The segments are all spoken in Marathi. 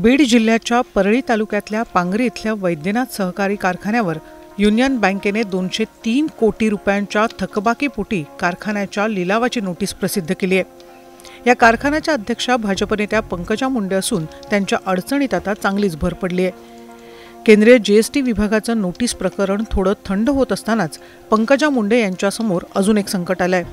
बीड जिल्ह्याच्या परळी तालुक्यातल्या पांगरी इथल्या वैद्यनाथ सहकारी कारखान्यावर युनियन बँकेने 203 कोटी रुपयांच्या थकबाकीपोटी कारखान्याच्या लिलावाची नोटीस प्रसिद्ध केली आहे। या कारखान्याच्या अध्यक्षा भाजप नेत्या पंकजा मुंडे असून त्यांच्या अडचणीत आता चांगलीच भर पडली आहे। केंद्रीय जीएसटी विभागाचं नोटीस प्रकरण थोडं थंड होत असतानाच पंकजा मुंडे यांच्यासमोर अजून एक संकट आलंय।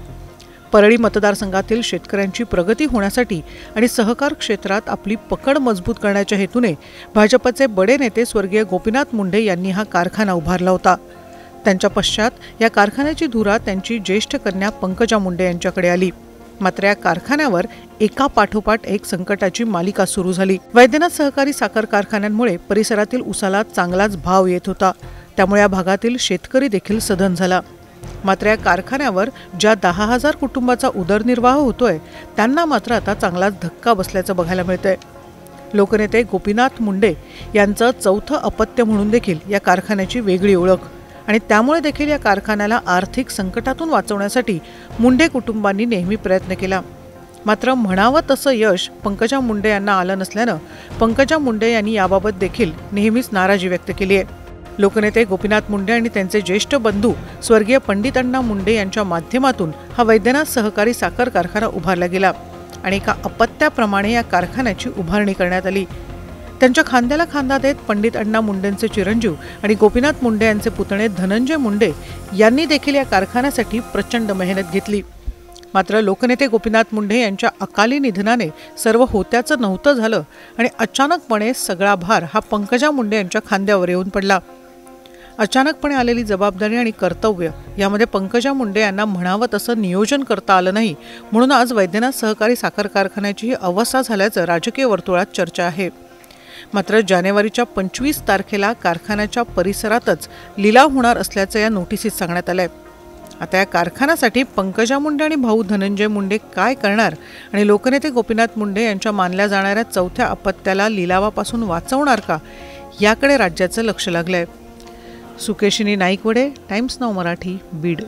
परळी मतदारसंघातील शेतकऱ्यांची प्रगती होण्यासाठी आणि सहकार क्षेत्रात आपली पकड मजबूत करण्याच्या हेतूने भाजपचे बडे नेते स्वर्गीय गोपीनाथ मुंडे यांनी हा कारखाना उभारला होता। त्यांच्या पश्चात या कारखान्याची धुरा त्यांची ज्येष्ठ कन्या पंकजा मुंडे यांच्याकडे आली। मात्र या कारखान्यावर एका पाठोपाठ एक संकटाची मालिका सुरू झाली। वैद्यनाथ सहकारी साखर कारखान्यांमुळे परिसरातील उसाला चांगलाच भाव येत होता, त्यामुळे या भागातील शेतकरी देखील सधन झाला। मात्र या कारखान्यावर ज्या 10,000 कुटुंबाचा उदरनिर्वाह होतोय त्यांना मात्र आता चांगलाच धक्का बसल्याचं बघायला मिळतंय। लोकनेते गोपीनाथ मुंडे यांचं चौथं अपत्य म्हणून देखील या कारखान्याची वेगळी ओळख आणि त्यामुळे देखील या कारखान्याला आर्थिक संकटातून वाचवण्यासाठी मुंडे कुटुंबांनी नेहमी प्रयत्न केला। मात्र म्हणावं तसं यश पंकजा मुंडे यांना आलं नसल्यानं पंकजा मुंडे यांनी याबाबत देखील नेहमीच नाराजी व्यक्त केली आहे। लोकनेते गोपीनाथ मुंडे आणि त्यांचे ज्येष्ठ बंधू स्वर्गीय पंडित अण्णा मुंडे यांच्या माध्यमातून हा वैद्यनाथ सहकारी साखर कारखाना उभारला गेला आणि एका अपत्याप्रमाणे या कारखान्याची उभारणी करण्यात आली। त्यांच्या खांद्याला खांदा देत पंडित अण्णा मुंडेंचे चिरंजीव आणि गोपीनाथ मुंडे यांचे पुतणे धनंजय मुंडे यांनी देखील या कारखान्यासाठी प्रचंड मेहनत घेतली। मात्र लोकनेते गोपीनाथ मुंडे यांच्या अकाली निधनाने सर्व होत्याचं नव्हतं झालं आणि अचानकपणे सगळा भार हा पंकजा मुंडे यांच्या खांद्यावर येऊन पडला। अचानकपणे आलेली जबाबदारी आणि कर्तव्य यामध्ये पंकजा मुंडे यांना म्हणावं तसं नियोजन करता आलं नाही, म्हणून आज वैद्यनाथ सहकारी साखर कारखान्याची ही अवस्था झाल्याचं राजकीय वर्तुळात चर्चा आहे। मात्र जानेवारीच्या 25 तारखेला कारखान्याच्या परिसरातच लिलाव होणार असल्याचं या नोटिसीत सांगण्यात आलंय। आता या कारखान्यासाठी पंकजा मुंडे आणि भाऊ धनंजय मुंडे काय करणार आणि लोकनेते गोपीनाथ मुंडे यांच्या मानल्या जाणाऱ्या चौथ्या अपत्याला लिलावापासून वाचवणार का, याकडे राज्याचं लक्ष लागलंय। Sukeshini Naikwade, times now Marathi, Beed.